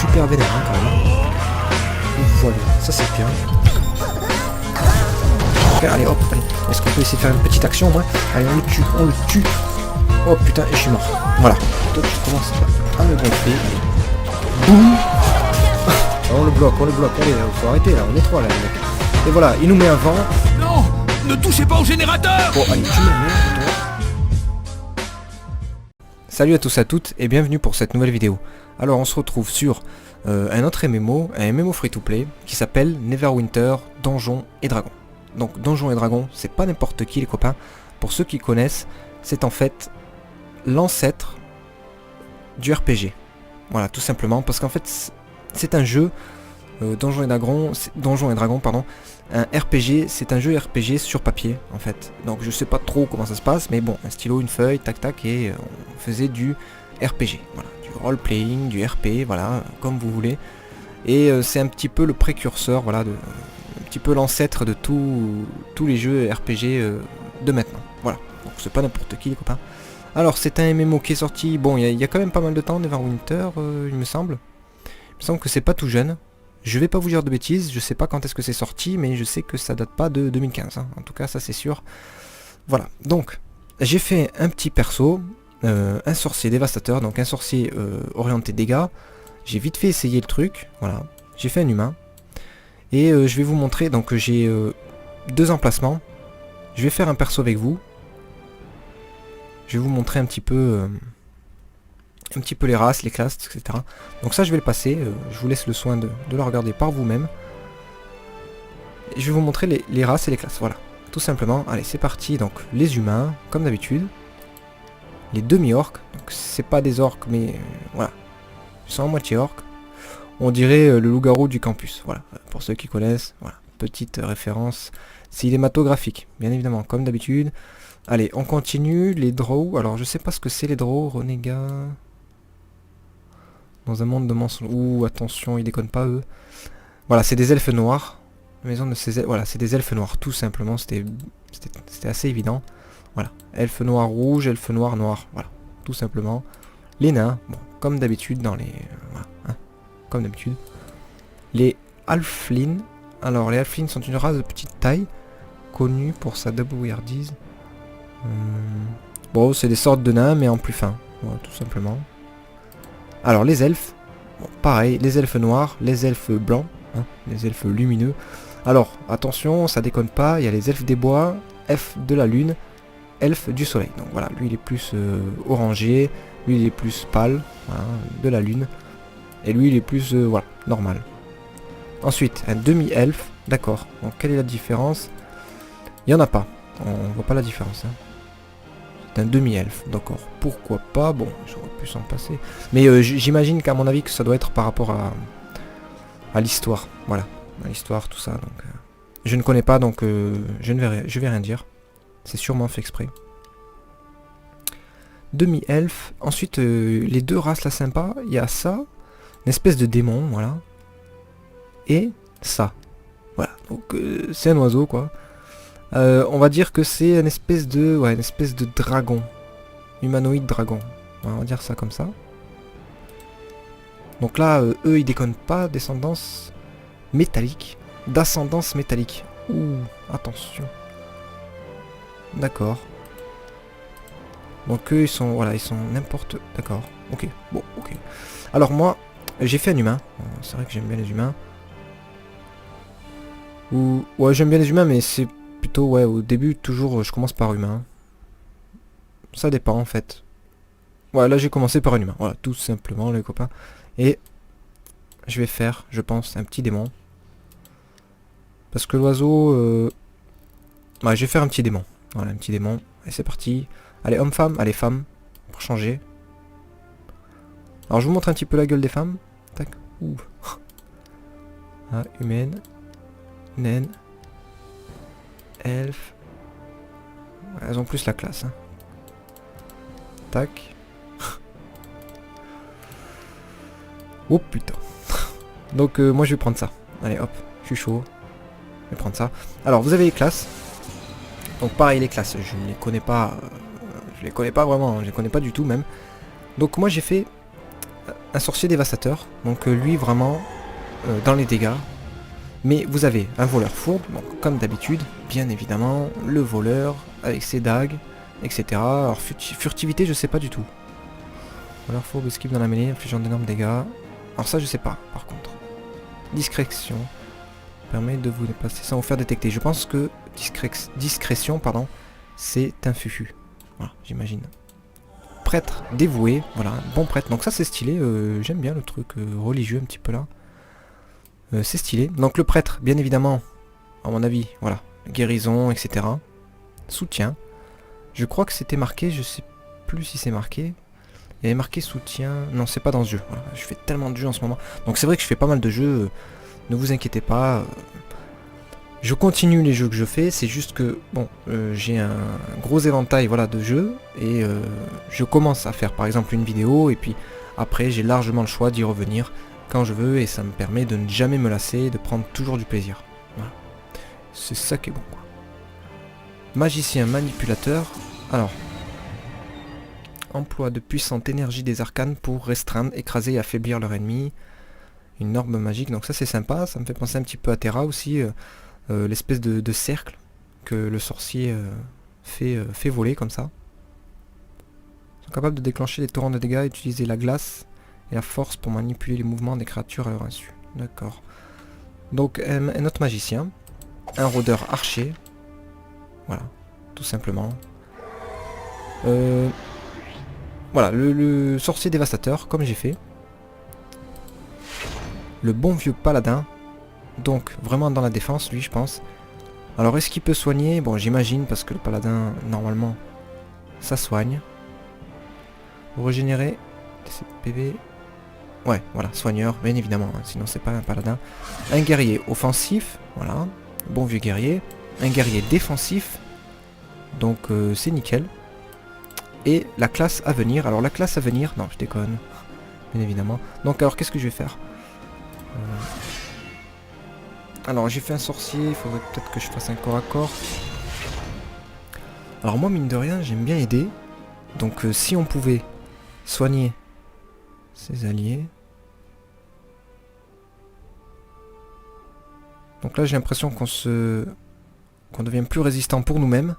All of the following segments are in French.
super vénère hein, quand même. Voilà, ça c'est bien. Ok, allez hop, allez. Est-ce qu'on peut essayer de faire une petite action moi? Allez, on le tue, on le tue. Oh putain, et je suis mort. Voilà. Toi tu commences à me gonfler. Boum. On le bloque, allez, faut arrêter là, on est trois là les mecs. Et voilà, il nous met un vent. Non, ne touchez pas au générateur. Bon, allez, tu me mets, toi. Salut à tous et à toutes et bienvenue pour cette nouvelle vidéo. Alors on se retrouve sur un autre MMO, un MMO free-to-play qui s'appelle Neverwinter Donjons et Dragons. Donc Donjons et Dragons, c'est pas n'importe qui les copains. Pour ceux qui connaissent, c'est en fait l'ancêtre du RPG. Voilà, tout simplement, parce qu'en fait c'est un jeu, Donjons et Dragons, pardon, un RPG, c'est un jeu RPG sur papier en fait. Donc je sais pas trop comment ça se passe, mais bon, un stylo, une feuille, tac tac, et on faisait du RPG, voilà, du role-playing, du RP, voilà, comme vous voulez. Et c'est un petit peu le précurseur, voilà, un petit peu l'ancêtre de tous les jeux RPG de maintenant. Voilà, donc c'est pas n'importe qui les copains. Alors c'est un MMO qui est sorti, bon il y a quand même pas mal de temps, Neverwinter, il me semble. Il me semble que c'est pas tout jeune. Je vais pas vous dire de bêtises, je sais pas quand est-ce que c'est sorti, mais je sais que ça date pas de 2015, hein. En tout cas ça c'est sûr. Voilà, donc j'ai fait un petit perso, un sorcier dévastateur, donc un sorcier orienté dégâts. J'ai vite fait essayer le truc, voilà. J'ai fait un humain. Et je vais vous montrer, donc j'ai deux emplacements. Je vais faire un perso avec vous. Je vais vous montrer un petit peu les races, les classes, etc. Donc ça je vais le passer, je vous laisse le soin de le regarder par vous-même. Et je vais vous montrer les races et les classes, voilà. Tout simplement, allez c'est parti, donc les humains, comme d'habitude. Les demi-orques, donc c'est pas des orques mais voilà. Ils sont à moitié orques. On dirait le loup-garou du campus, voilà. Pour ceux qui connaissent, voilà. Petite référence cinématographique, bien évidemment, comme d'habitude. Allez, on continue, les drows, alors je sais pas ce que c'est les drows, renégats... Dans un monde de mensonges... Ouh, attention, ils déconnent pas eux. Voilà, c'est des elfes noirs. La maison de ces elfes... Voilà, c'est des elfes noirs, tout simplement, c'était assez évident. Voilà, elfes noirs rouges, elfes noirs noirs, voilà, tout simplement. Les nains, bon, comme d'habitude dans les... voilà, hein, comme d'habitude. Les halflings, alors les halflings sont une race de petite taille, connue pour sa double weirdise. Bon, c'est des sortes de nains, mais en plus fin, voilà, tout simplement. Alors les elfes, bon, pareil, les elfes noirs, les elfes blancs, hein, les elfes lumineux. Alors, attention, ça déconne pas, il y a les elfes des bois, elfes de la lune, elfes du soleil. Donc voilà, lui il est plus orangé, lui il est plus pâle, voilà, de la lune. Et lui il est plus, voilà, normal. Ensuite, un demi-elfe, d'accord. Donc quelle est la différence? Il n'y en a pas, on voit pas la différence. Hein. C'est un demi-elfe, d'accord. Pourquoi pas? Bon, j'aurais pu s'en passer. Mais j'imagine qu'à mon avis que ça doit être par rapport à l'histoire. Voilà, à l'histoire, tout ça. Donc, je ne connais pas, donc je vais rien dire. C'est sûrement fait exprès. Demi-elfe. Ensuite, les deux races là sympa. Il y a ça, une espèce de démon, voilà. Et ça. Voilà, donc c'est un oiseau, quoi. On va dire que c'est une espèce de... Ouais, une espèce de dragon. Humanoïde dragon. Ouais, on va dire ça comme ça. Donc là, eux, ils déconnent pas. Descendance métallique. D'ascendance métallique. Ouh, attention. D'accord. Donc eux, ils sont... Voilà, ils sont n'importe... D'accord. Ok, bon, ok. Alors moi, j'ai fait un humain. C'est vrai que j'aime bien les humains. Ou... Ouais, j'aime bien les humains, mais c'est... Plutôt, ouais, au début, toujours, je commence par humain. Ça dépend, en fait. Ouais, là, j'ai commencé par un humain. Voilà, tout simplement, les copains. Et je vais faire, je pense, un petit démon. Parce que l'oiseau... Ouais, je vais faire un petit démon. Voilà, un petit démon. Et c'est parti. Allez, homme-femme. Allez, femme. Pour changer. Alors, je vous montre un petit peu la gueule des femmes. Tac. Ouh. Ah, humaine. Naine. Elfes. Elles ont plus la classe. Hein. Tac. Oh putain. Donc moi je vais prendre ça. Allez hop, je suis chaud. Je vais prendre ça. Alors vous avez les classes. Donc pareil les classes, je ne les connais pas. Je les connais pas vraiment, je les connais pas du tout même. Donc moi j'ai fait un sorcier dévastateur. Donc lui vraiment dans les dégâts. Mais vous avez un voleur fourbe, donc comme d'habitude, bien évidemment, le voleur avec ses dagues, etc. Alors furtivité, je sais pas du tout. Voleur fourbe, esquive dans la mêlée, infligeant d'énormes dégâts. Alors ça, je sais pas, par contre. Discrétion permet de vous dépasser sans vous faire détecter. Je pense que discrétion, pardon, c'est un fufu. Voilà, j'imagine. Prêtre dévoué, voilà, bon prêtre. Donc ça, c'est stylé. J'aime bien le truc religieux un petit peu là. C'est stylé. Donc le prêtre, bien évidemment, à mon avis, voilà, guérison, etc. Soutien. Je crois que c'était marqué, je sais plus si c'est marqué. Il y avait marqué soutien. Non, c'est pas dans ce jeu. Voilà, je fais tellement de jeux en ce moment. Donc c'est vrai que je fais pas mal de jeux. Ne vous inquiétez pas. Je continue les jeux que je fais. C'est juste que, bon, j'ai un gros éventail, voilà, de jeux. Et je commence à faire, par exemple, une vidéo. Et puis après, j'ai largement le choix d'y revenir quand je veux, et ça me permet de ne jamais me lasser, de prendre toujours du plaisir. Voilà. C'est ça qui est bon, quoi. Magicien manipulateur. Alors, emploi de puissante énergie des arcanes pour restreindre, écraser et affaiblir leur ennemi. Une orbe magique, donc ça c'est sympa, ça me fait penser un petit peu à Terra aussi, l'espèce de cercle que le sorcier fait voler comme ça. Ils sont capables de déclencher des torrents de dégâts et utiliser la glace et la force pour manipuler les mouvements des créatures à leur insu. D'accord. Donc un autre magicien. Un rôdeur archer. Voilà, tout simplement. Voilà, le sorcier dévastateur, comme j'ai fait. Le bon vieux paladin. Donc, vraiment dans la défense, lui, je pense. Alors, est-ce qu'il peut soigner? Bon, j'imagine, parce que le paladin, normalement, ça soigne. Vous régénérez PV. Ouais, voilà, soigneur, bien évidemment, hein, sinon c'est pas un paladin. Un guerrier offensif, voilà, bon vieux guerrier. Un guerrier défensif, donc c'est nickel. Et la classe à venir, alors la classe à venir, non je déconne, bien évidemment. Donc alors qu'est-ce que je vais faire? Alors j'ai fait un sorcier, il faudrait peut-être que je fasse un corps à corps. Alors moi mine de rien, j'aime bien aider. Donc si on pouvait soigner ses alliés. Donc là j'ai l'impression qu'on devient plus résistant pour nous-mêmes.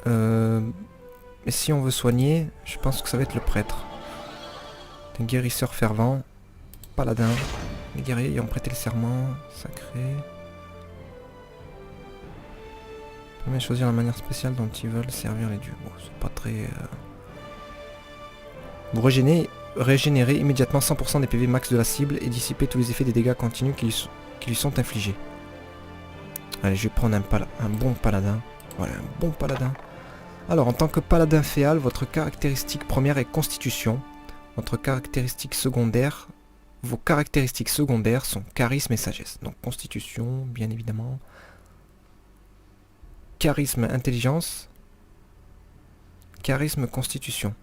Mais si on veut soigner, je pense que ça va être le prêtre. Un guérisseur fervent, paladin. Les guerriers ayant prêté le serment, sacré. Permet de choisir la manière spéciale dont ils veulent servir les dieux. Bon, c'est pas très... Vous régénérez immédiatement 100% des PV max de la cible et dissiper tous les effets des dégâts continus qui lui sont infligés. Allez, je vais prendre un bon paladin. Voilà, un bon paladin. Alors, en tant que paladin féal, votre caractéristique première est constitution. Votre caractéristique secondaire... Vos caractéristiques secondaires sont charisme et sagesse. Donc, constitution, bien évidemment. Charisme, intelligence. Charisme, constitution.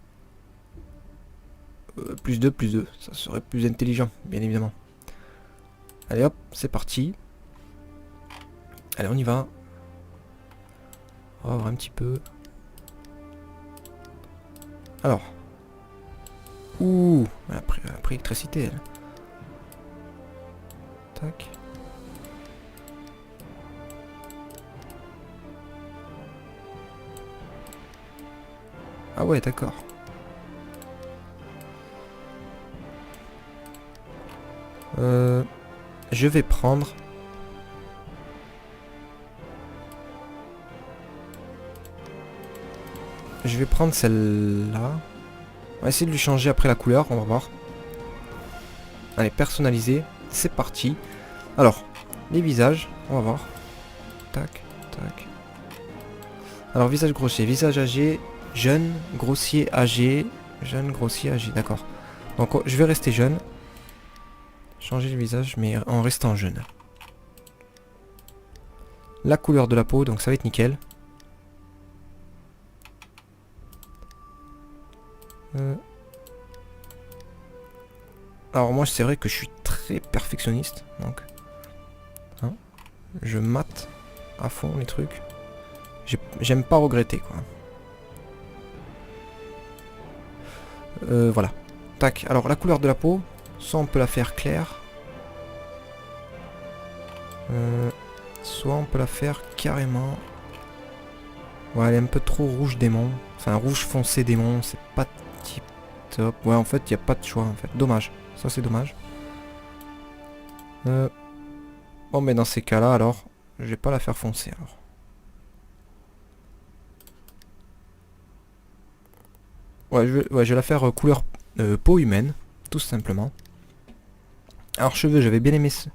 Plus 2, ça serait plus intelligent, bien évidemment. Allez hop, c'est parti. Allez, on y va. On va voir un petit peu. Alors. Ouh, elle a pris électricité, elle. Tac. Ah ouais, d'accord. Je vais prendre... Je vais prendre celle-là. On va essayer de lui changer après la couleur, on va voir. Allez, personnaliser, c'est parti. Alors, les visages, on va voir. Tac, tac. Alors, visage grossier, visage âgé, jeune, grossier, âgé. Jeune, grossier, âgé, d'accord. Donc, je vais rester jeune. Changer le visage, mais en restant jeune. La couleur de la peau, donc ça va être nickel. Alors moi c'est vrai que je suis très perfectionniste, donc hein, je mate à fond les trucs. J'aime pas regretter quoi. Voilà. tac. Alors la couleur de la peau, soit on peut la faire claire. Soit on peut la faire carrément... Ouais, elle est un peu trop rouge démon. Enfin, rouge foncé démon, c'est pas tip top. Ouais, en fait, il n'y a pas de choix, en fait. Dommage. Ça, c'est dommage. Bon, mais dans ces cas-là, alors, je vais pas la faire foncer, alors. Ouais, je vais la faire couleur peau humaine, tout simplement. Alors, cheveux, j'avais bien aimé ce...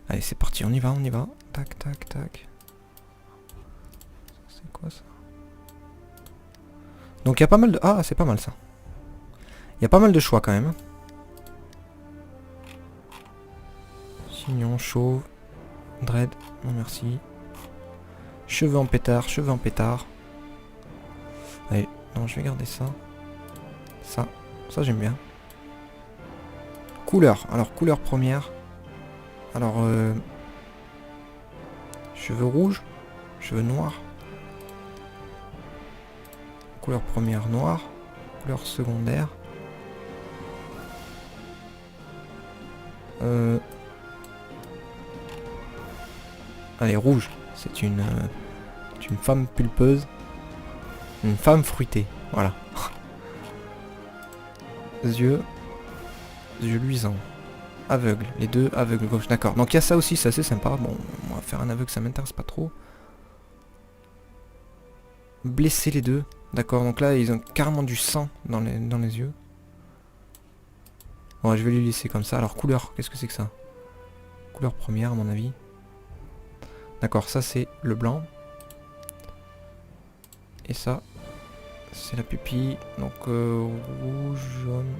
Allez, c'est parti, on y va, on y va. Tac, tac, tac. C'est quoi ça? Donc, il y a pas mal de... Ah, c'est pas mal, ça. Il y a pas mal de choix, quand même. Chignon, chauve. Dread, non merci. Cheveux en pétard, cheveux en pétard. Allez, non, je vais garder ça. Ça j'aime bien. Couleur, alors couleur première. Alors, cheveux rouges, cheveux noirs. Couleur première noire, couleur secondaire. Allez, rouge, c'est une femme pulpeuse. Une femme fruitée, voilà. Yeux luisants. Aveugle, les deux aveugles gauche, d'accord. Donc il y a ça aussi, c'est assez sympa. Bon, on va faire un aveugle, ça m'intéresse pas trop. Blesser les deux, d'accord. Donc là, ils ont carrément du sang dans les yeux. Bon, je vais les laisser comme ça. Alors couleur, qu'est-ce que c'est que ça? Couleur première, à mon avis. D'accord, ça c'est le blanc. Et ça, c'est la pupille. Donc rouge, jaune.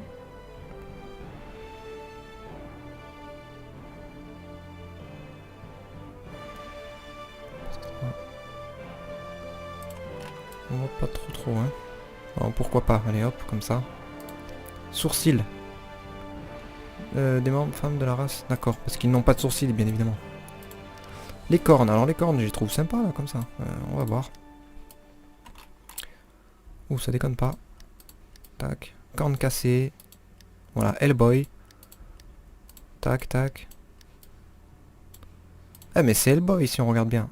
On voit pas trop, hein. Alors, pourquoi pas, allez hop, comme ça. Sourcils. Des membres femmes de la race, d'accord, parce qu'ils n'ont pas de sourcils, bien évidemment. Les cornes, alors les cornes, je les trouve sympas, là, comme ça. On va voir. Ouh, ça déconne pas. Tac. Cornes cassées. Voilà, Hellboy. Tac, tac. Ah, mais c'est Hellboy, si on regarde bien.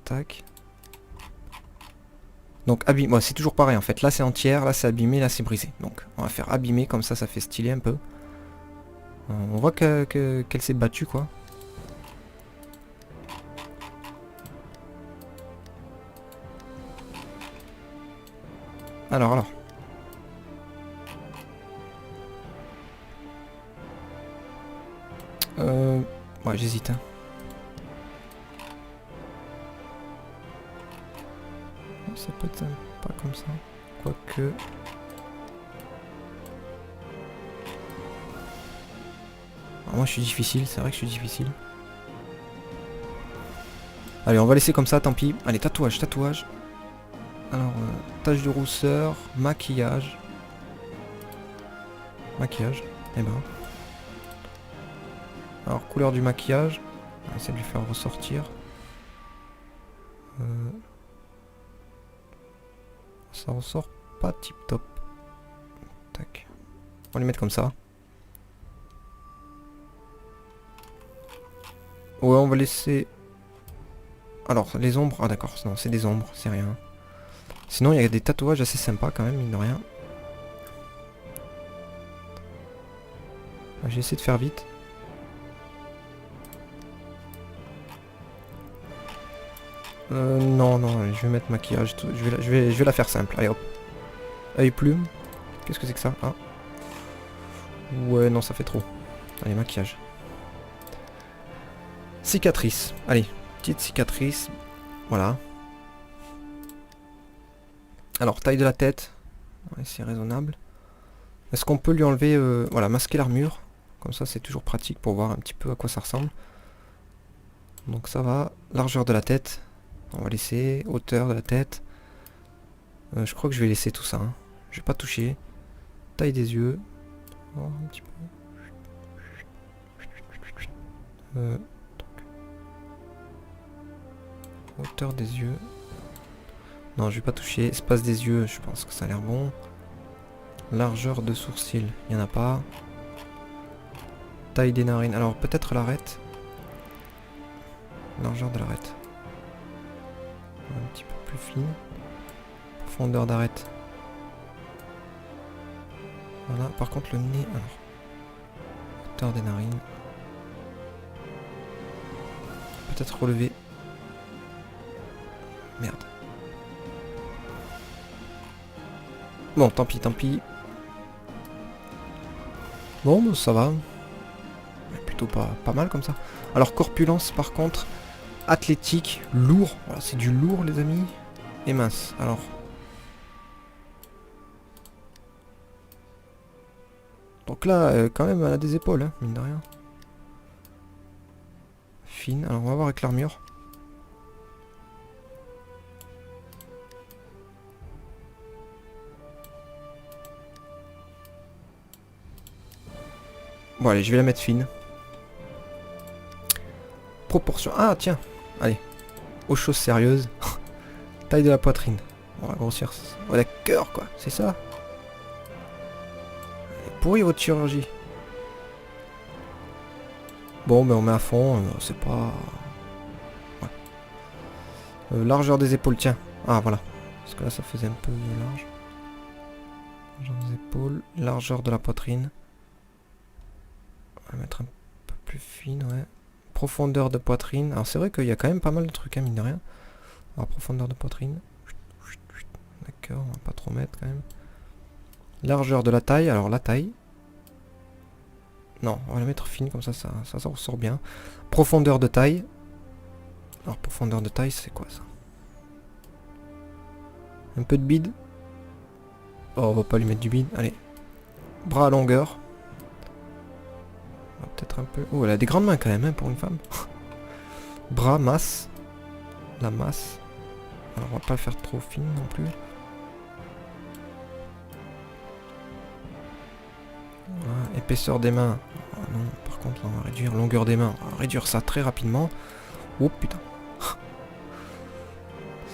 Tac. Donc abîmé, moi c'est toujours pareil en fait, là c'est entière, là c'est abîmé, là c'est brisé. Donc on va faire abîmé, comme ça fait stylé un peu. On voit qu'elle s'est battue quoi. Alors. Ouais j'hésite hein. Ça peut être pas comme ça. Quoique... Alors moi je suis difficile, c'est vrai que je suis difficile. Allez on va laisser comme ça, tant pis. Allez tatouage. Alors tache de rousseur, maquillage. Eh ben. Alors couleur du maquillage. On va essayer de lui faire ressortir. Ça ressort pas tip top. Tac. On va les mettre comme ça. Ouais, on va laisser... Alors, les ombres... Ah d'accord, non, c'est des ombres, c'est rien. Sinon, il y a des tatouages assez sympas quand même, mine de rien. J'ai essayé de faire vite. Non, je vais mettre maquillage. Je vais la faire simple. Allez hop. Œil plume. Qu'est-ce que c'est que ça? Ah. Ouais, non, ça fait trop. Allez, maquillage. Cicatrice. Allez, petite cicatrice. Voilà. Alors, taille de la tête. Ouais, c'est raisonnable. Est-ce qu'on peut lui enlever... voilà, masquer l'armure. Comme ça, c'est toujours pratique pour voir un petit peu à quoi ça ressemble. Donc ça va. Largeur de la tête. On va laisser. Hauteur de la tête. Je crois que je vais laisser tout ça. Hein. Je vais pas toucher. Taille des yeux. Oh, un petit peu. Hauteur des yeux. Non, je vais pas toucher. Espace des yeux, je pense que ça a l'air bon. Largeur de sourcils, il n'y en a pas. Taille des narines, alors peut-être l'arête. Largeur de l'arête. Un petit peu plus fine. Profondeur d'arête. Voilà, par contre le nez, alors. Hauteur des narines. Peut-être relevé. Merde. Bon, tant pis, tant pis. Bon, bah, ça va. Plutôt pas mal comme ça. Alors, corpulence, par contre, athlétique, lourd. Voilà, c'est du lourd, les amis. Et mince. Alors. Donc là, quand même, elle a des épaules, hein, mine de rien. Fine. Alors, on va voir avec l'armure. Bon, allez, je vais la mettre fine. Proportion. Ah, tiens. Allez. Aux choses sérieuses. Taille de la poitrine. On va grossir. Oh, d'accord, quoi. C'est ça. Pourri votre chirurgie. Bon, mais on met à fond. C'est pas... Ouais. Largeur des épaules, tiens. Ah, voilà. Parce que là, ça faisait un peu large. Largeur des épaules. Largeur de la poitrine. On va mettre un peu plus fine, ouais. Profondeur de poitrine. Alors, c'est vrai qu'il y a quand même pas mal de trucs, hein, mine de rien. Alors, profondeur de poitrine. D'accord, on va pas trop mettre quand même. Largeur de la taille. Alors, la taille. Non, on va la mettre fine, comme ça ressort bien. Profondeur de taille. Alors, profondeur de taille, c'est quoi ça? Un peu de bide. Oh, on va pas lui mettre du bide. Allez. Bras à longueur. Peut-être un peu... Oh, elle a des grandes mains quand même, hein, pour une femme. Bras, masse. La masse. Alors, on va pas le faire trop fine non plus. Voilà. Épaisseur des mains. Oh, non, par contre, là, on va réduire. Longueur des mains. On va réduire ça très rapidement. Oh, putain.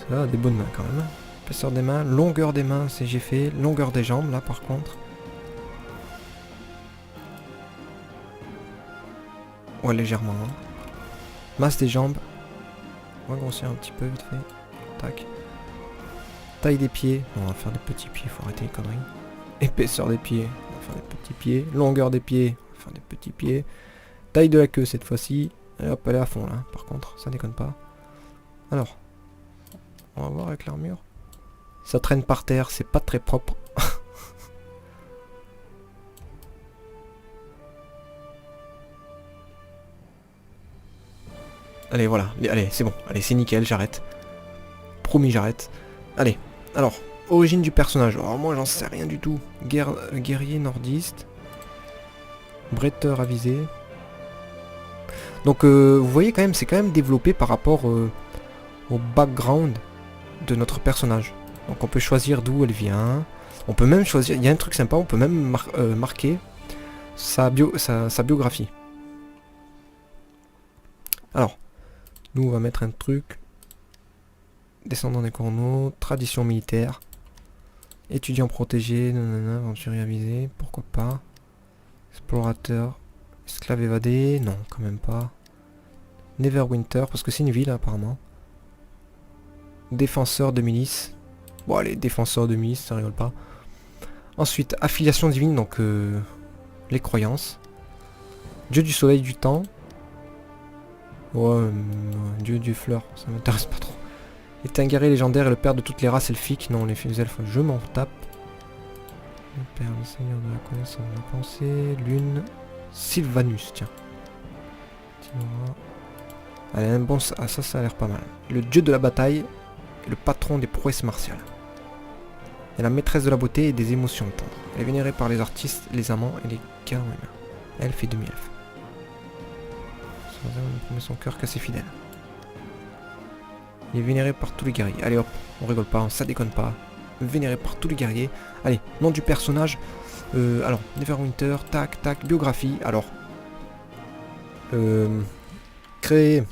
Ça a des bonnes mains quand même. Hein. Épaisseur des mains. Longueur des mains, c'est j'ai fait. Longueur des jambes, là, par contre. Ouais, légèrement. Hein. Masse des jambes. On va grossir un petit peu vite fait. Tac. Taille des pieds. On va faire des petits pieds, faut arrêter les conneries. Épaisseur des pieds. On va faire des petits pieds. Longueur des pieds. On va faire des petits pieds. Taille de la queue cette fois-ci. Et hop, elle est à fond là. Par contre, ça déconne pas. Alors. On va voir avec l'armure. Ça traîne par terre, c'est pas très propre. Allez, voilà. Allez, c'est bon. Allez, c'est nickel, j'arrête. Promis, j'arrête. Allez, alors, origine du personnage. Alors moi, j'en sais rien du tout. Guerrier nordiste. Bretteur avisé. Donc, vous voyez quand même, c'est quand même développé par rapport au background de notre personnage. Donc, on peut choisir d'où elle vient. On peut même choisir... Il y a un truc sympa, on peut même marquer sa biographie. Alors, nous, on va mettre un truc. Descendant des corneaux, tradition militaire. Étudiant protégé, nanana, aventurier avisé, pourquoi pas. Explorateur, esclave évadé, non, quand même pas. Neverwinter, parce que c'est une ville apparemment. Défenseur de milice. Bon allez, défenseur de milice, ça rigole pas. Ensuite, affiliation divine, donc les croyances. Dieu du soleil du temps. Ouais, dieu du fleur, ça m'intéresse pas trop. Est un guerrier légendaire et le père de toutes les races elfiques. Non, les elfes, je m'en tape. Le père, le seigneur de la connaissance de la pensée. Lune. Sylvanus, tiens. Allez, un bon... Ah, ça a l'air pas mal. Le dieu de la bataille et le patron des prouesses martiales. Et la maîtresse de la beauté et des émotions tendres. Elle est vénérée par les artistes, les amants et les garants humains. Elfe et demi-elfe. Son promet son cœur qu'à ses fidèles. Il est vénéré par tous les guerriers. Allez hop, on rigole pas, ça déconne pas. Vénéré par tous les guerriers. Allez, nom du personnage. Alors, Neverwinter, tac, tac, biographie. Alors, créé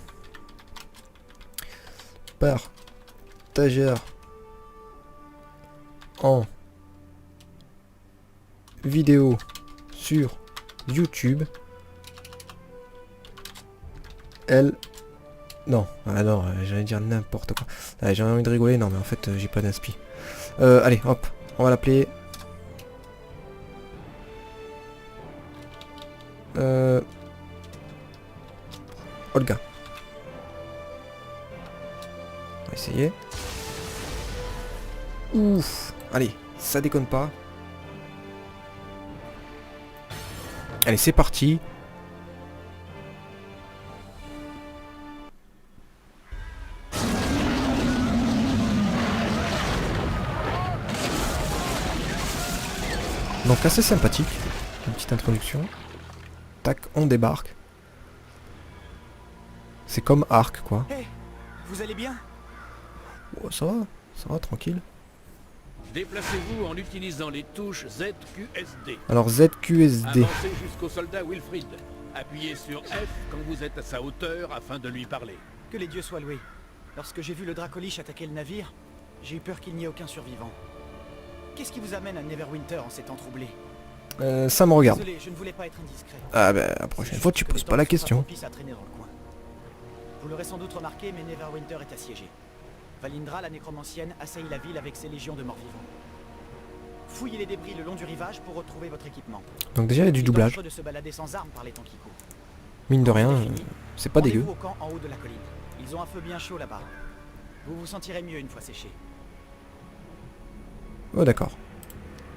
par Tageur en vidéo sur YouTube, elle... Non, ah non, j'allais dire n'importe quoi. Allez, j'ai envie de rigoler, non mais en fait j'ai pas d'inspi. Allez, hop, on va l'appeler... Olga. On va essayer. Ouf. Allez, ça déconne pas. Allez, c'est parti. Donc assez sympathique. Une petite introduction. Tac, on débarque. C'est comme Ark, quoi. Hey, vous allez bien? Oh, ça va, tranquille. Déplacez-vous en utilisant les touches ZQSD. Alors ZQSD. Avancez jusqu'au soldat Wilfried. Appuyez sur F quand vous êtes à sa hauteur afin de lui parler. Que les dieux soient loués. Lorsque j'ai vu le Dracolich attaquer le navire, j'ai eu peur qu'il n'y ait aucun survivant. Qu'est-ce qui vous amène à Neverwinter en ces temps troublés? Ça me regarde. Désolé, je ne voulais pas être indiscret. Ah bah la prochaine fois tu poses pas la question. À traîner dans le coin. Vous l'aurez sans doute remarqué, mais Neverwinter est assiégé. Valindra, la nécromancienne, assaillit la ville avec ses légions de morts-vivants. Fouillez les débris le long du rivage pour retrouver votre équipement. Donc déjà il y a du doublage. De se balader sans armes par les temps qui courent. Mine de rien, c'est pas dégueu. Au camp en haut de la colline. Ils ont un feu bien chaud là-bas. Vous vous sentirez mieux une fois séché. Oh d'accord.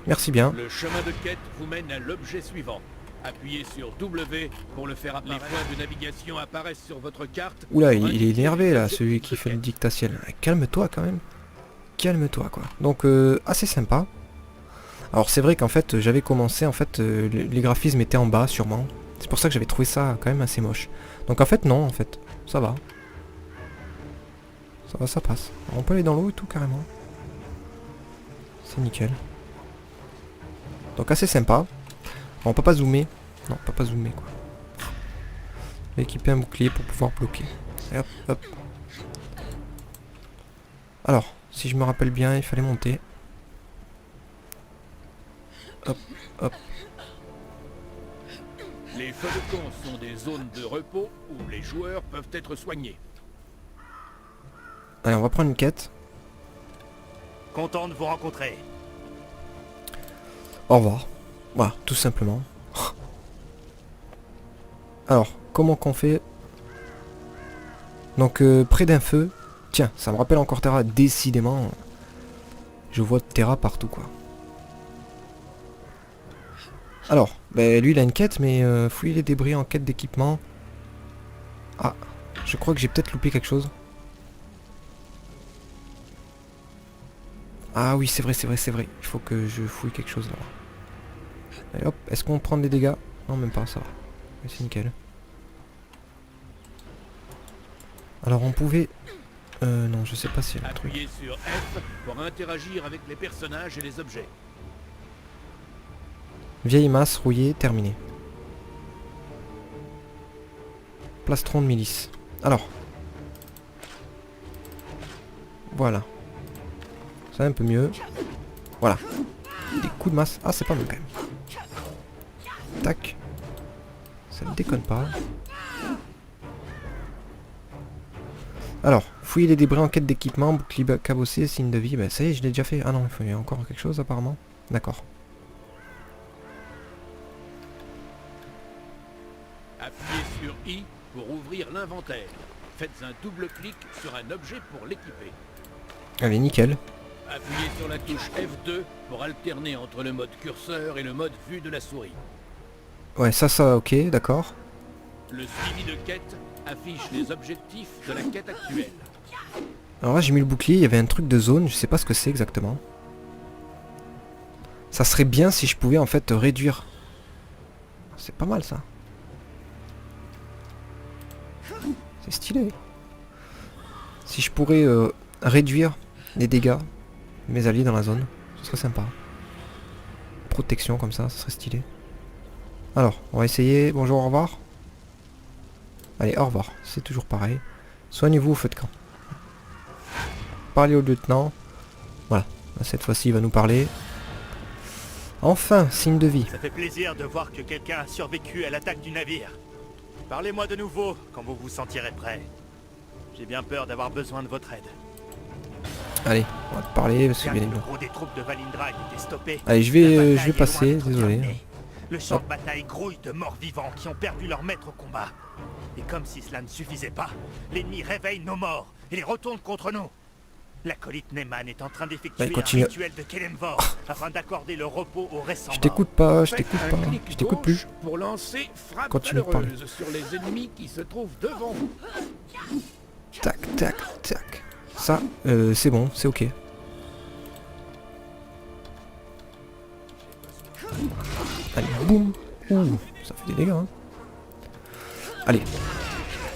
Merci bien. Le chemin de quête vous mène à l'objet suivant. Appuyez sur W pour le faire apparaître. Les points de navigation apparaissent sur votre carte. Oula, il est énervé là, celui qui fait le dictatiel. Calme-toi quand même. Calme-toi quoi. Donc assez sympa. Alors c'est vrai qu'en fait j'avais commencé, en fait les graphismes étaient en bas sûrement. C'est pour ça que j'avais trouvé ça quand même assez moche. Donc en fait non, en fait, ça va. Ça va, ça passe. Alors, on peut aller dans l'eau et tout carrément. C'est nickel. Donc assez sympa. Bon, on peut pas zoomer. Non, on peut pas zoomer quoi. On va équiper un bouclier pour pouvoir bloquer. Et hop, hop. Alors, si je me rappelle bien, il fallait monter. Hop, hop. Les feux de camp sont des zones de repos où les joueurs peuvent être soignés. Allez, on va prendre une quête. Content de vous rencontrer. Au revoir. Voilà, tout simplement. Alors, comment qu'on fait? Donc, près d'un feu. Tiens, ça me rappelle encore Terra, décidément. Je vois Terra partout, quoi. Alors, ben, lui, il a une quête, mais fouiller les débris en quête d'équipement. Ah, je crois que j'ai peut-être loupé quelque chose. Ah oui, c'est vrai, c'est vrai, c'est vrai. Il faut que je fouille quelque chose, là. Allez, hop, est-ce qu'on prend des dégâts? Non, même pas, ça va. C'est nickel. Alors, on pouvait... non, je sais pas si... Appuyez sur F pour interagir avec les personnages et les objets. Vieille masse rouillée, terminé. Plastron de milice. Alors. Voilà. Ça va un peu mieux. Voilà. Des coups de masse. Ah, c'est pas mal quand même. Tac. Ça ne déconne pas. Alors, fouiller les débris en quête d'équipement, bouclier cabossé, signe de vie. Ben ça y est, je l'ai déjà fait. Ah non, il y a encore quelque chose apparemment. D'accord. Appuyez sur I pour ouvrir l'inventaire. Faites un double clic sur un objet pour l'équiper. Allez, nickel. Appuyez sur la touche F2 pour alterner entre le mode curseur et le mode vue de la souris. Ouais, ça, ok, d'accord. Le suivi de quête affiche les objectifs de la quête actuelle. Alors là, j'ai mis le bouclier, il y avait un truc de zone, je sais pas ce que c'est exactement. Ça serait bien si je pouvais en fait réduire. C'est pas mal ça. C'est stylé. Si je pourrais réduire les dégâts de mes alliés dans la zone, ce serait sympa. Protection comme ça serait stylé. Alors, on va essayer. Bonjour, au revoir. Allez, au revoir. C'est toujours pareil. Soignez-vous au feu de camp. Parlez au lieutenant. Voilà. Cette fois-ci, il va nous parler. Enfin, signe de vie. Ça fait plaisir de voir que quelqu'un a survécu à l'attaque du navire. Parlez-moi de nouveau quand vous vous sentirez prêt. J'ai bien peur d'avoir besoin de votre aide. Allez, on va te parler parce que bien Le évidemment. gros des troupes de Valindra était stoppé. Allez, je La vais bataille est passer, loin d'être désolé. terminée. Le champ Hop. de bataille grouille de morts vivants qui ont perdu leur maître au combat. Et comme si cela ne suffisait pas, l'ennemi réveille nos morts et les retourne contre nous. L'acolyte Neyman est en train d'effectuer Allez, un continue. rituel de Kelemvor afin d'accorder le repos aux récents Je morts. t'écoute pas, je Faites t'écoute un pas, clic je t'écoute gauche plus. pour lancer frappe Continue de parler. valeureuse sur les ennemis qui se trouvent devant vous. Tac, tac, tac. Ça, c'est bon, c'est ok. Allez, boum. Ouh, ça fait des dégâts, hein. Allez.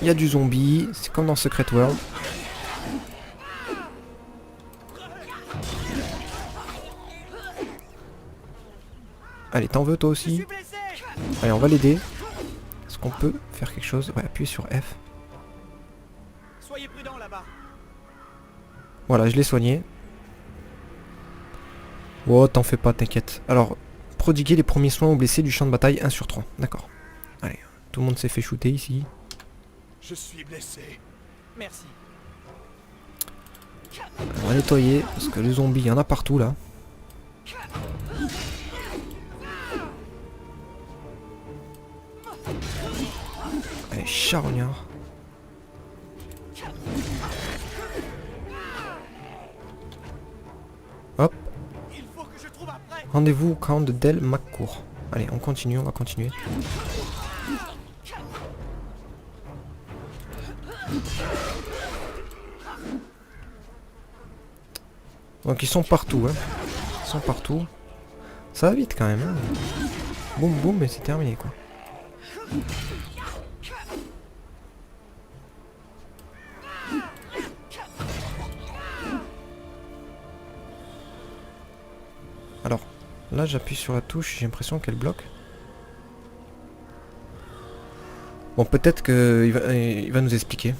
Il y a du zombie, c'est comme dans Secret World. Allez, t'en veux toi aussi? Allez, on va l'aider. Est-ce qu'on peut faire quelque chose? Ouais, appuyer sur F. Soyez prudents là-bas. Voilà, je l'ai soigné. Oh, t'en fais pas, t'inquiète. Alors, prodiguer les premiers soins aux blessés du champ de bataille 1 sur 3. D'accord. Allez, tout le monde s'est fait shooter ici. Je suis blessé. Merci. On va nettoyer, parce que les zombies, il y en a partout là. Allez, charognard. Hop. Il faut que je trouve après. Rendez-vous au camp de Del McCourt. Allez, on continue, on va continuer. Donc ils sont partout, hein. Ils sont partout. Ça va vite quand même, hein. Boum boum, mais c'est terminé quoi. Alors, là j'appuie sur la touche, j'ai l'impression qu'elle bloque. Bon, peut-être qu'il va nous expliquer.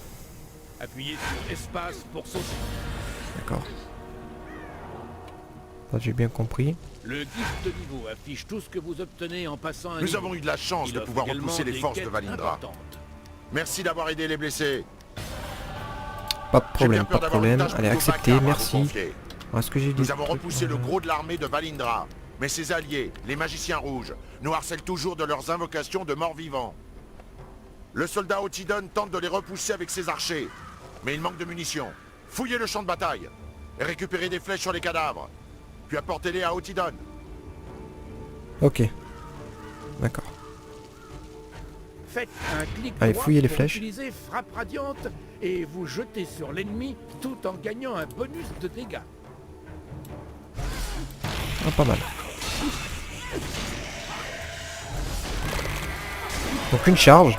Appuyez sur espace pour sauter. D'accord. Ça, j'ai bien compris. Le guide de niveau affiche tout ce que vous obtenez en passant un Nous niveau. avons eu de la chance Il de offre pouvoir également repousser les des forces de quêtes Valindra. importantes. Merci d'avoir aidé les blessés. Pas de J'ai bien problème, peur pas de d'avoir une problème. tâche Allez, plutôt accepter, macabre à vous merci. confier. Voilà ce que j'ai dit. Nous avons repoussé le gros de l'armée de Valindra. Mais ses alliés, les magiciens rouges, nous harcèlent toujours de leurs invocations de morts vivants. Le soldat Otidon tente de les repousser avec ses archers. Mais il manque de munitions. Fouillez le champ de bataille. Et récupérez des flèches sur les cadavres. Puis apportez-les à Otidon. Ok. D'accord. Faites un clic Allez, droit fouillez les pour flèches. utiliser frappe radiante et vous jetez sur l'ennemi tout en gagnant un bonus de dégâts. Ah, pas mal. Donc une charge.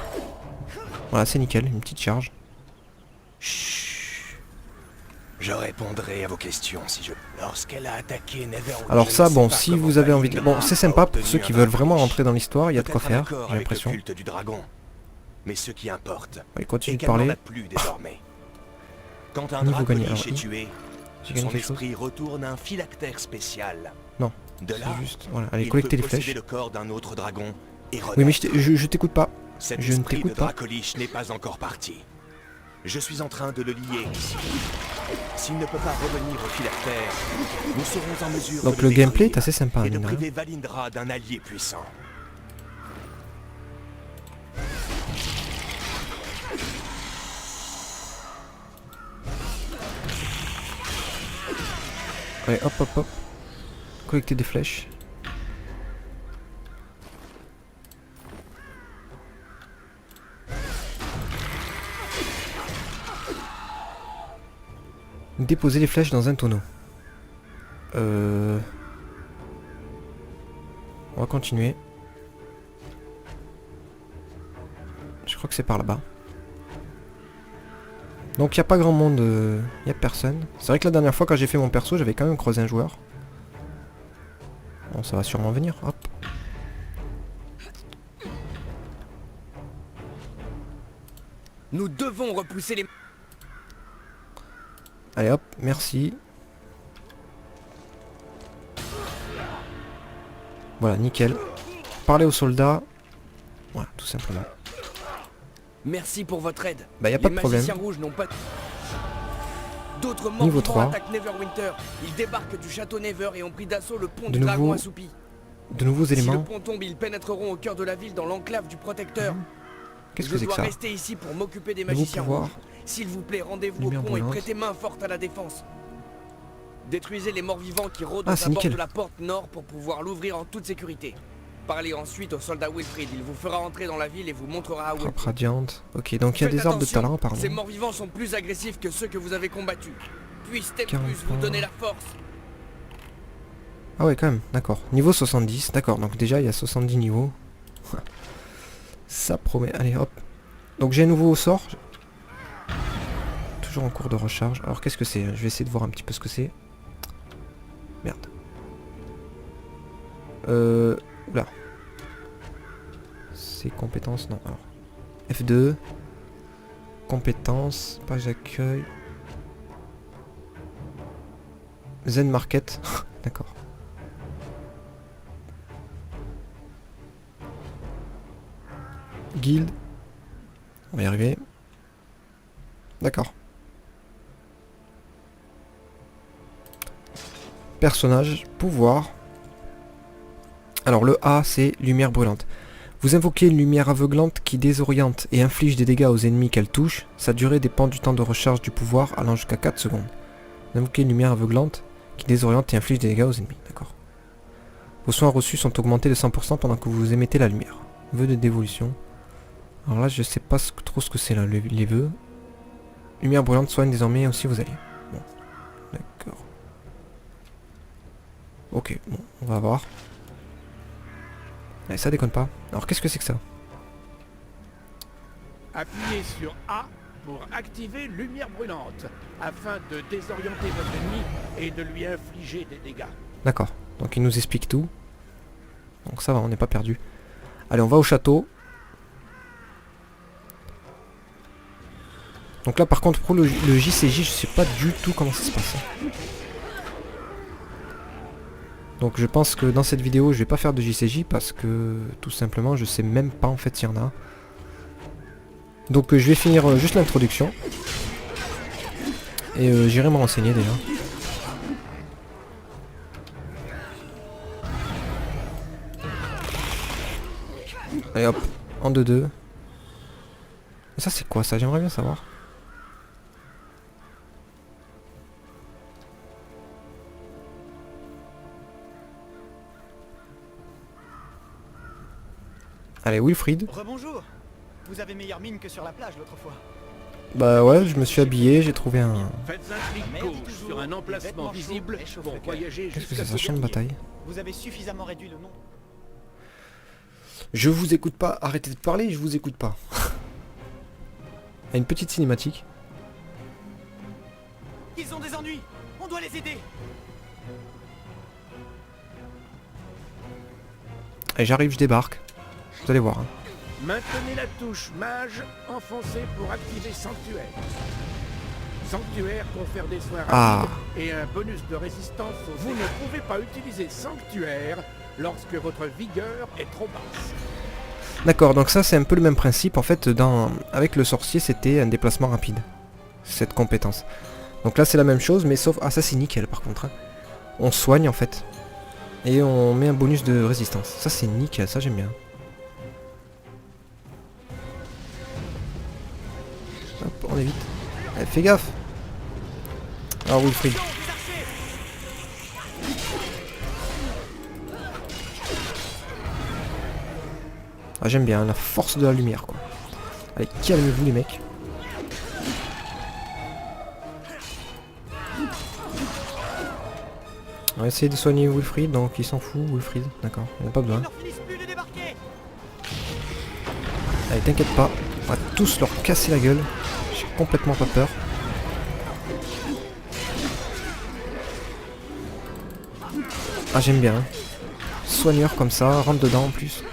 Voilà, c'est nickel, une petite charge. Je répondrai à vos questions si je... Lorsqu'elle a attaqué Neverwinter... Alors ça, bon, si vous avez envie de... Bon, c'est sympa pour ceux qui veulent vraiment rentrer dans l'histoire, il y a de quoi faire, j'ai l'impression. Le culte du dragon. Mais ce qui importe, Allez, continue est de qu'elle n'en parler. a plus désormais. Quand un Niveau gagné. dracoliche Alors, est tué, j'ai gagné son quelque chose. esprit retourne à un phylactère spécial. Non, De là, c'est juste... Voilà, allez, il collectez peut les posséder flèches. le corps d'un autre dragon et Oui, mais renaître. je t'écoute pas. Cet je ne esprit t'écoute de pas. dracoliche n'est pas encore parti. Je suis en train de le lier ici. S'il ne peut pas revenir au phylactère, nous serons en mesure Donc de le le gameplay est détruire assez sympa, et de mine de rien. priver Valindra d'un allié puissant. Allez, hop, hop, hop. Collecter des flèches. Déposer les flèches dans un tonneau. On va continuer. Je crois que c'est par là-bas. Donc il n'y a pas grand monde, il n'y a personne. C'est vrai que la dernière fois quand j'ai fait mon perso, j'avais quand même croisé un joueur. Bon, ça va sûrement venir, hop. Nous devons repousser les... Allez hop, merci. Voilà, nickel. Parler aux soldats. Voilà, tout simplement. Merci pour votre aide. Bah y a pas de problème. Les magiciens rouges n'ont pas... D'autres Niveau morts 3. attaquent Neverwinter. Ils débarquent du château Never et ont pris d'assaut le pont De du dragon nouveau, assoupi. De nouveaux Si le éléments. pont tombe, ils pénétreront au cœur de la ville dans l'enclave du protecteur. Qu'est-ce Je que c'est que dois ça? rester ici pour m'occuper des Nouveau magiciens pouvoir. rouges. S'il vous plaît, rendez-vous au Lumière pont brûlante. et prêtez main forte à la défense. Détruisez les morts vivants qui rôdent Ah, aux c'est abords nickel. de la porte nord pour pouvoir l'ouvrir en toute sécurité. Parlez ensuite au soldat Wilfrid, il vous fera entrer dans la ville et vous montrera où Frappe radiante. Ok, donc il y a des arbres de talent apparemment. Ces morts vivants sont plus agressifs que ceux que vous avez combattus. Puisse Tempus 40 vous points. donner la force. Ah ouais, quand même, d'accord. Niveau 70, d'accord, donc déjà il y a 70 niveaux. Ça promet, allez hop. Donc j'ai un nouveau sort. Toujours en cours de recharge. Alors qu'est-ce que c'est? Je vais essayer de voir un petit peu ce que c'est. Merde. Oula. C'est compétences, non. Alors. F2. Compétences. Page d'accueil. Zen Market. D'accord. Guild. On va y arriver. D'accord. Personnage, pouvoir. Alors le A c'est lumière brûlante. Vous invoquez une lumière aveuglante qui désoriente et inflige des dégâts aux ennemis qu'elle touche. Sa durée dépend du temps de recharge du pouvoir allant jusqu'à 4 secondes. Vous invoquez une lumière aveuglante qui désoriente et inflige des dégâts aux ennemis. D'accord. Vos soins reçus sont augmentés de 100% pendant que vous émettez la lumière. Vœux de dévolution. Alors là je sais pas trop ce que c'est là, les vœux. Lumière brûlante soigne désormais aussi vos alliés. Bon. D'accord. Ok, bon, on va voir. Allez, ça déconne pas. Alors qu'est-ce que c'est que ça? Appuyez sur A pour activer lumière brûlante, afin de désorienter votre ennemi et de lui infliger des dégâts. D'accord, donc il nous explique tout. Donc ça va, on n'est pas perdu. Allez, on va au château. Donc là par contre pour le JCJ, je sais pas du tout comment ça se passe. Donc je pense que dans cette vidéo je vais pas faire de JCJ parce que tout simplement je sais même pas en fait s'il y en a. Donc je vais finir juste l'introduction. Et j'irai me renseigner déjà. Allez hop, en 2-2. Ça c'est quoi ça? J'aimerais bien savoir. Allez, Wilfrid. Rebonjour. Vous avez meilleure mine que sur la plage l'autre fois. Bah ouais, je me suis habillé, j'ai trouvé un... Faites un clic gauche sur un emplacement visible pour voyager Qu'est-ce que jusqu'à c'est ça? ce Champ de dernier. bataille. Vous avez suffisamment réduit le nombre. Je vous écoute pas, arrêtez de parler, je vous écoute pas. Il y a une petite cinématique. Ils ont des ennuis. On doit les aider. Et j'arrive, je débarque. Vous allez voir. Hein. Maintenez la touche mage enfoncée pour activer Sanctuaire. Sanctuaire confère des soins Ah. rapides et un bonus de résistance. Vous ne pouvez pas utiliser Sanctuaire lorsque votre vigueur est trop basse. D'accord, donc ça c'est un peu le même principe. En fait, avec le sorcier, c'était un déplacement rapide. Cette compétence. Donc là c'est la même chose, mais sauf... Ah ça c'est nickel par contre. Hein. On soigne en fait. Et on met un bonus de résistance. Ça c'est nickel, ça j'aime bien. Hop, on évite. Allez, fais gaffe. Alors Wilfrid. Ah j'aime bien, la force de la lumière quoi. Allez, calmez-vous les mecs. On va essayer de soigner Wilfrid, donc il s'en fout Wilfrid, d'accord, il n'y a pas besoin. Ils n'en finissent plus de débarquer. Allez, t'inquiète pas, on va tous leur casser la gueule. J'ai complètement pas peur. Ah j'aime bien. Hein. Soigneur comme ça, rentre dedans en plus.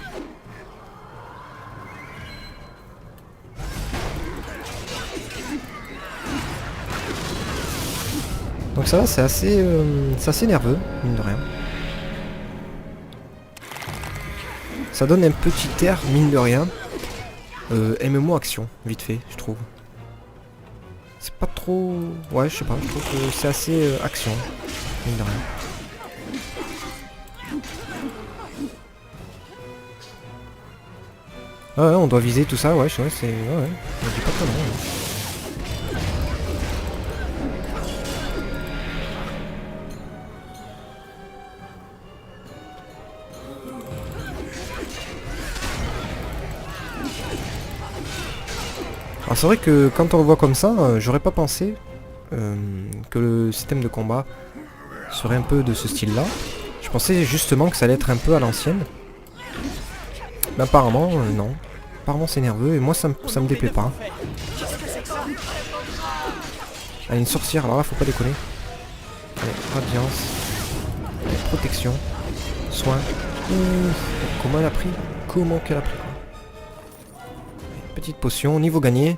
Donc ça va, c'est assez nerveux, mine de rien. Ça donne un petit air, mine de rien. MMO action, vite fait, je trouve. C'est pas trop... Ouais, je sais pas, je trouve que c'est assez action, mine de rien. Ah ouais, on doit viser tout ça, ouais, c'est... Ouais, je dis pas trop non. Alors c'est vrai que quand on le voit comme ça, j'aurais pas pensé que le système de combat serait un peu de ce style-là. Je pensais justement que ça allait être un peu à l'ancienne. Mais apparemment, non. Apparemment c'est nerveux et moi ça me déplaît pas. Allez, une sorcière, alors là faut pas déconner. Allez, radiance. Allez, protection. Soin. Comment elle a pris? Comment qu'elle a pris quoi. Petite potion, niveau gagné.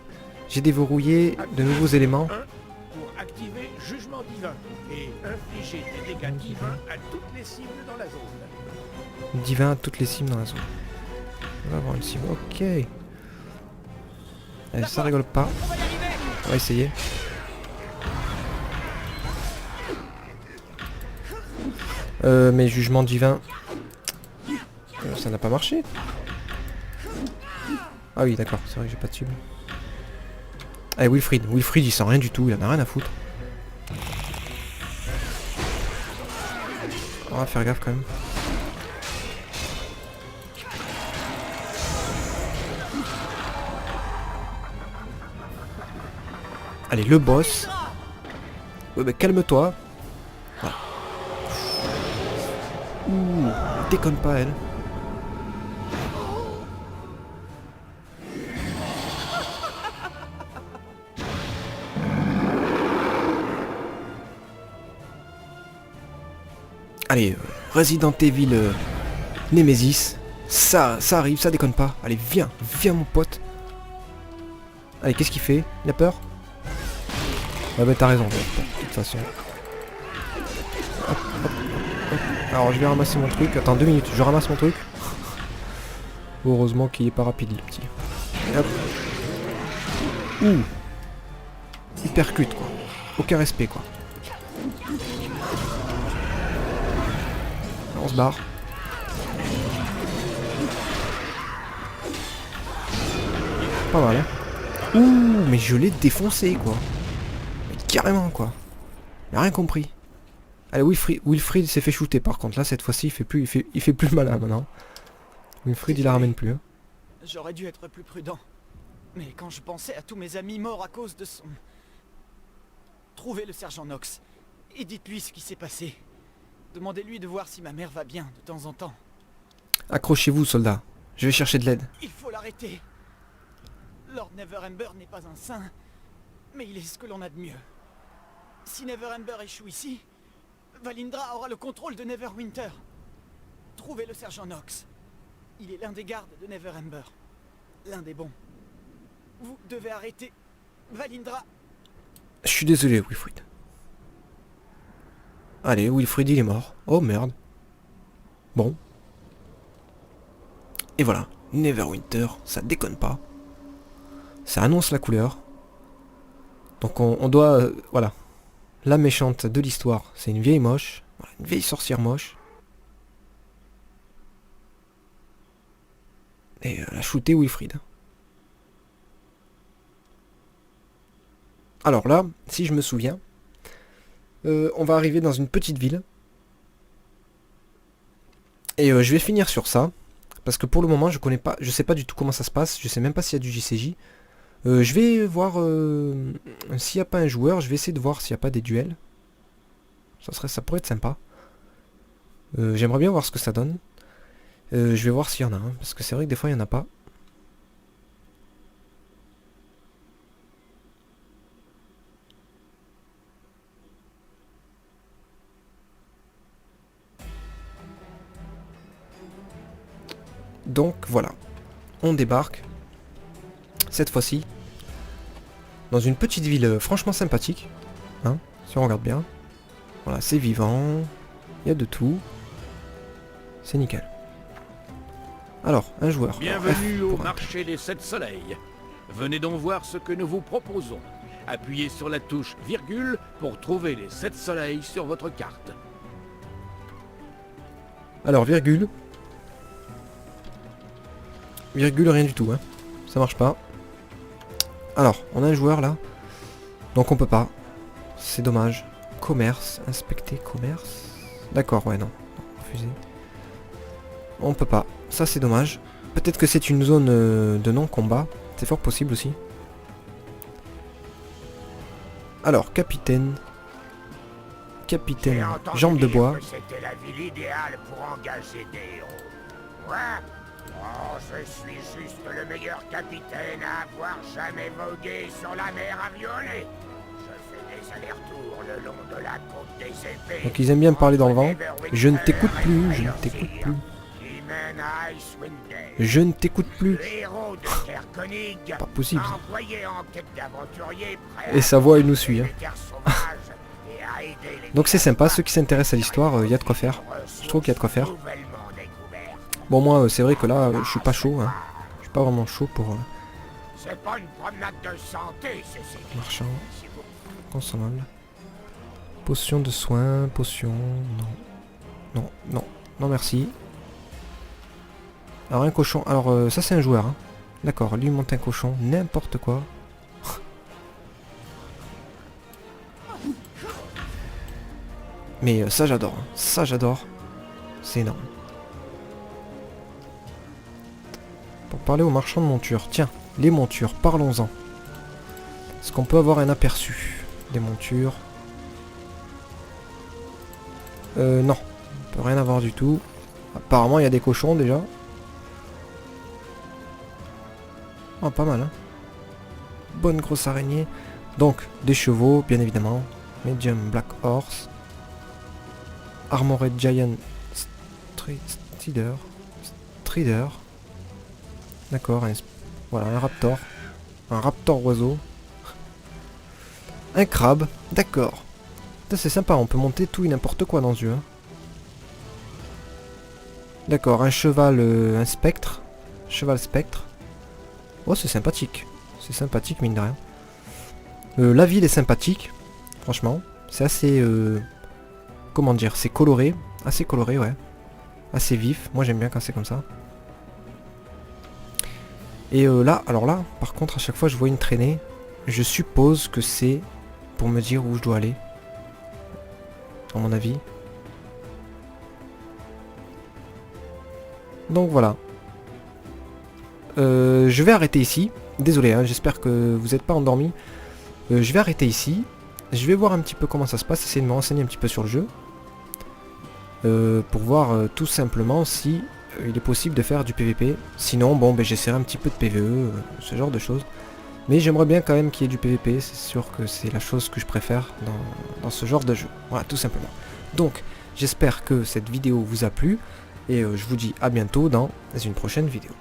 J'ai déverrouillé de nouveaux éléments. Pour activer Jugement Divin et infliger des dégâts divins à toutes les cibles dans la zone. Divin à toutes les cibles dans la zone. On va avoir une cible, ok. Allez, ça rigole pas. On va essayer. Mais Jugement Divin... ça n'a pas marché. Ah oui, d'accord, c'est vrai que j'ai pas de cible. Allez, Wilfried. Wilfried, il sent rien du tout, il en a rien à foutre. On va faire gaffe quand même. Allez, le boss. Ouais, bah calme-toi. Voilà. Ouh, déconne pas, elle. Allez, Resident Evil Nemesis. Ça arrive, ça déconne pas. Allez, viens mon pote. Allez, qu'est-ce qu'il fait? Il a peur? Ah bah t'as raison, de toute façon. Hop, hop, hop. Alors je vais ramasser mon truc. Attends 2 minutes, je ramasse mon truc. Heureusement qu'il est pas rapide le petit. Et hop. Ouh. Il percute quoi. Aucun respect quoi. On se barre. Pas mal hein. Ouh, mais je l'ai défoncé quoi. Mais carrément quoi. Il a rien compris. Allez, Wilfried s'est fait shooter par contre. Là cette fois-ci il fait plus le malin maintenant. Wilfried il la ramène plus hein. J'aurais dû être plus prudent. Mais quand je pensais à tous mes amis morts à cause de son... Trouvez le sergent Knox. Et dites-lui ce qui s'est passé. Demandez-lui de voir si ma mère va bien de temps en temps. Accrochez-vous soldats. Je vais chercher de l'aide. Il faut l'arrêter. Lord Neverember n'est pas un saint, mais il est ce que l'on a de mieux. Si Neverember échoue ici, Valindra aura le contrôle de Neverwinter. Trouvez le sergent Knox. Il est l'un des gardes de Neverember. L'un des bons. Vous devez arrêter Valindra. Je suis désolé Wilfried. Allez, Wilfried il est mort. Oh merde. Bon. Et voilà. Neverwinter, ça déconne pas. Ça annonce la couleur. Donc on doit... voilà. La méchante de l'histoire, c'est une vieille moche. Voilà, une vieille sorcière moche. Et elle a shooté Wilfried. Alors là, si je me souviens, on va arriver dans une petite ville. Et je vais finir sur ça. Parce que pour le moment, je sais pas du tout comment ça se passe. Je sais même pas s'il y a du JCJ. Je vais voir s'il n'y a pas un joueur. Je vais essayer de voir s'il n'y a pas des duels. Ça pourrait être sympa. J'aimerais bien voir ce que ça donne. Je vais voir s'il y en a un. Parce que c'est vrai que des fois il n'y en a pas. Donc voilà, on débarque, cette fois-ci, dans une petite ville franchement sympathique, hein, si on regarde bien. Voilà, c'est vivant, il y a de tout, c'est nickel. Alors, un joueur. Bienvenue Alors, F au pour marché des 7 soleils. Venez donc voir ce que nous vous proposons. Appuyez sur la touche virgule pour trouver les 7 soleils sur votre carte. Alors, virgule. Virgule, rien du tout, hein. Ça marche pas. Alors, on a un joueur là. Donc on peut pas. C'est dommage. Commerce, inspecter commerce. D'accord, ouais, non. Refusé. On peut pas. Ça, c'est dommage. Peut-être que c'est une zone de non-combat. C'est fort possible aussi. Alors, capitaine. Capitaine, jambe de bois. C'était la ville idéale pour engager des héros. Moi, oh, je suis juste le meilleur capitaine à avoir jamais vogué sur la mer à violer. Je fais des allers-retours le long de la côte des épées. Donc ils aiment bien me parler dans le vent. Je ne t'écoute plus, je ne t'écoute plus. Je ne t'écoute plus. Pas possible. Et sa voix, elle nous suit. Hein. Donc c'est sympa, ceux qui s'intéressent à l'histoire, il y a de quoi faire. Je trouve qu'il y a de quoi faire. Bon, moi, c'est vrai que là, je suis pas chaud. Hein. Je suis pas vraiment chaud pour... C'est pas une promenade de santé, c'est marchand. Consommable. Potion de soins, potion... Non. Non, non. Non, merci. Alors, un cochon. Alors, ça, c'est un joueur. Hein. D'accord, lui, il monte un cochon. N'importe quoi. Mais ça, j'adore. Hein. Ça, j'adore. C'est énorme. Pour parler aux marchands de montures. Tiens, les montures, parlons-en. Est-ce qu'on peut avoir un aperçu des montures? Non. On peut rien avoir du tout. Apparemment, il y a des cochons, déjà. Oh, pas mal, hein. Bonne grosse araignée. Donc, des chevaux, bien évidemment. Medium Black Horse. Armored Giant Strider. Strider. D'accord, voilà, un raptor. Un raptor oiseau. Un crabe. D'accord. C'est sympa, on peut monter tout et n'importe quoi dans ce jeu. Hein. D'accord, un cheval, un spectre. Cheval spectre. Oh, c'est sympathique. C'est sympathique, mine de rien. La ville est sympathique. Franchement. C'est assez... comment dire? C'est coloré. Assez coloré, ouais. Assez vif. Moi, j'aime bien quand c'est comme ça. Et là, alors là, par contre, à chaque fois, je vois une traînée. Je suppose que c'est pour me dire où je dois aller. À mon avis. Donc voilà. Je vais arrêter ici. Désolé, hein, j'espère que vous n'êtes pas endormis. Je vais arrêter ici. Je vais voir un petit peu comment ça se passe. Essayer de me renseigner un petit peu sur le jeu. Pour voir tout simplement si il est possible de faire du PVP. Sinon, bon, ben, j'essaierai un petit peu de PVE, ce genre de choses. Mais j'aimerais bien quand même qu'il y ait du PVP. C'est sûr que c'est la chose que je préfère dans ce genre de jeu. Voilà, tout simplement. Donc, j'espère que cette vidéo vous a plu. Et je vous dis à bientôt dans une prochaine vidéo.